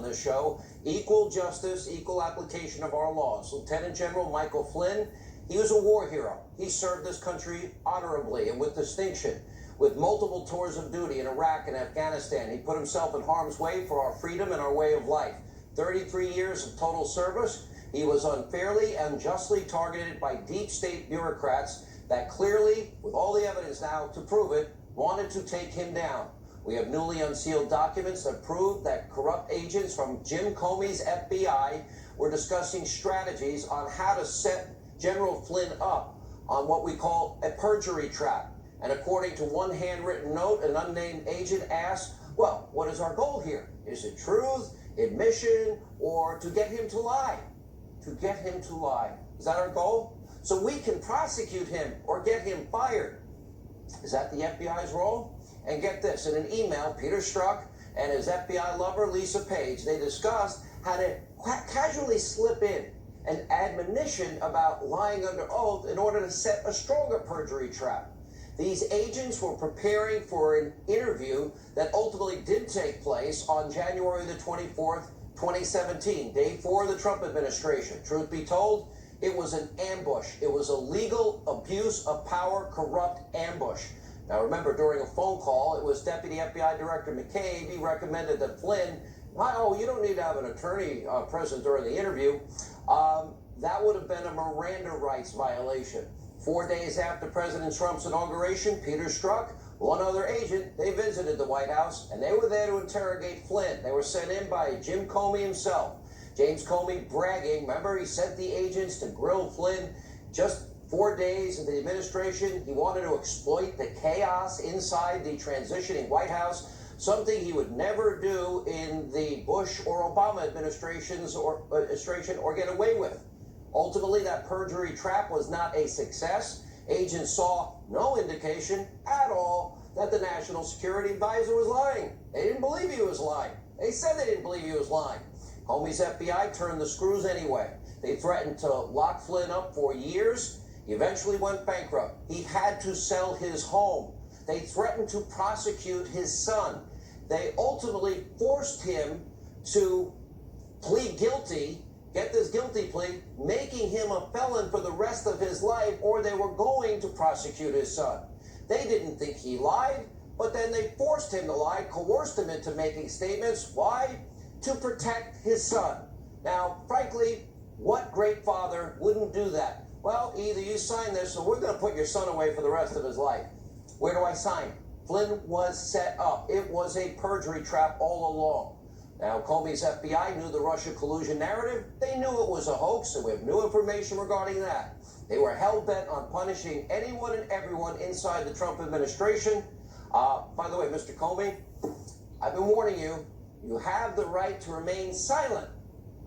the show. Equal justice, equal application of our laws. Lieutenant General Michael Flynn, he was a war hero. He served this country honorably and with distinction. With multiple tours of duty in Iraq and Afghanistan, he put himself in harm's way for our freedom and our way of life. 33 years of total service. He was unfairly and justly targeted by deep state bureaucrats that clearly, with all the evidence now to prove it, wanted to take him down. We have newly unsealed documents that prove that corrupt agents from Jim Comey's FBI were discussing strategies on how to set General Flynn up on what we call a perjury trap. And according to one handwritten note, an unnamed agent asked, well, what is our goal here? Is it truth, admission, or to get him to lie? To get him to lie. Is that our goal? So we can prosecute him or get him fired. Is that the FBI's role? And get this, in an email, Peter Strzok and his FBI lover, Lisa Page, they discussed how to casually slip in an admonition about lying under oath in order to set a stronger perjury trap. These agents were preparing for an interview that ultimately did take place on January the 24th, 2017, day 4 of the Trump administration. Truth be told, it was an ambush. It was a legal abuse of power, corrupt ambush. Now remember, during a phone call, it was Deputy FBI Director McCabe. He recommended that Flynn, oh, you don't need to have an attorney present during the interview. That would have been a Miranda rights violation. 4 days after President Trump's inauguration, Peter Strzok, one other agent, they visited the White House, and they were there to interrogate Flynn. They were sent in by Jim Comey himself. James Comey bragging, remember, he sent the agents to grill Flynn just 4 days into the administration. He wanted to exploit the chaos inside the transitioning White House, something he would never do in the Bush or Obama administration or get away with. Ultimately, that perjury trap was not a success. Agents saw no indication at all that the National Security Advisor was lying. They didn't believe he was lying. They said they didn't believe he was lying. Comey's FBI turned the screws anyway. They threatened to lock Flynn up for years. He eventually went bankrupt. He had to sell his home. They threatened to prosecute his son. They ultimately forced him to plead guilty, get this guilty plea, making him a felon for the rest of his life, or they were going to prosecute his son. They didn't think he lied, but then they forced him to lie, coerced him into making statements. Why? To protect his son. Now, frankly, what great father wouldn't do that? Well, either you sign this or we're going to put your son away for the rest of his life. Where do I sign? Flynn was set up. It was a perjury trap all along. Now, Comey's FBI knew the Russia collusion narrative. They knew it was a hoax, and we have new information regarding that. They were hell-bent on punishing anyone and everyone inside the Trump administration. By the way, Mr. Comey, I've been warning you. You have the right to remain silent.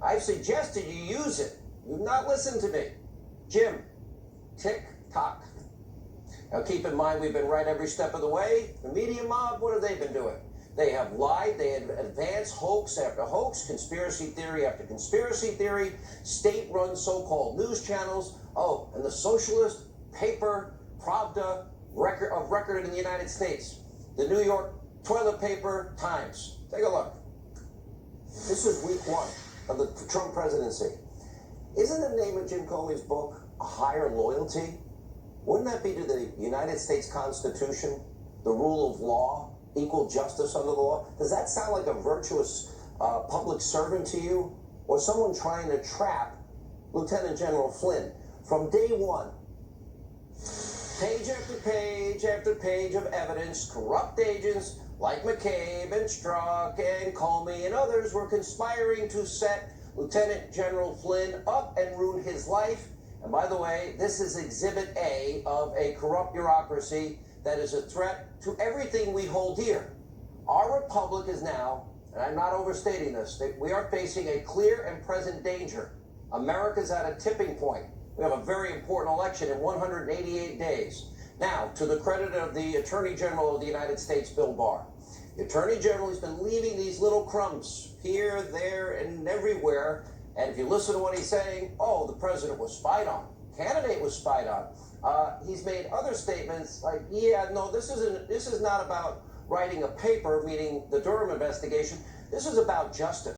I've suggested you use it. You've not listened to me. Jim, tick-tock. Now, keep in mind, we've been right every step of the way. The media mob, what have they been doing? They have lied. They have advanced hoax after hoax, conspiracy theory after conspiracy theory, state-run so-called news channels. Oh, and the socialist paper, Pravda, of record in the United States. The New York toilet paper Times. Take a look. This is week 1 of the Trump presidency. Isn't the name of Jim Comey's book A Higher Loyalty? Wouldn't that be to the United States Constitution, the rule of law, equal justice under the law? Does that sound like a virtuous public servant to you? Or someone trying to trap Lieutenant General Flynn from day one? Page after page of evidence, corrupt agents like McCabe and Strzok and Comey and others were conspiring to set Lieutenant General Flynn up and ruin his life. And by the way, this is Exhibit A of a corrupt bureaucracy that is a threat to everything we hold dear. Our republic is now, and I'm not overstating this, that we are facing a clear and present danger. America's at a tipping point. We have a very important election in 188 days. Now, to the credit of the Attorney General of the United States, Bill Barr. The Attorney General has been leaving these little crumbs here, there, and everywhere. And if you listen to what he's saying, oh, the president was spied on. Candidate was spied on. He's made other statements like, yeah, no, this is not about writing a paper, meaning the Durham investigation. This is about justice.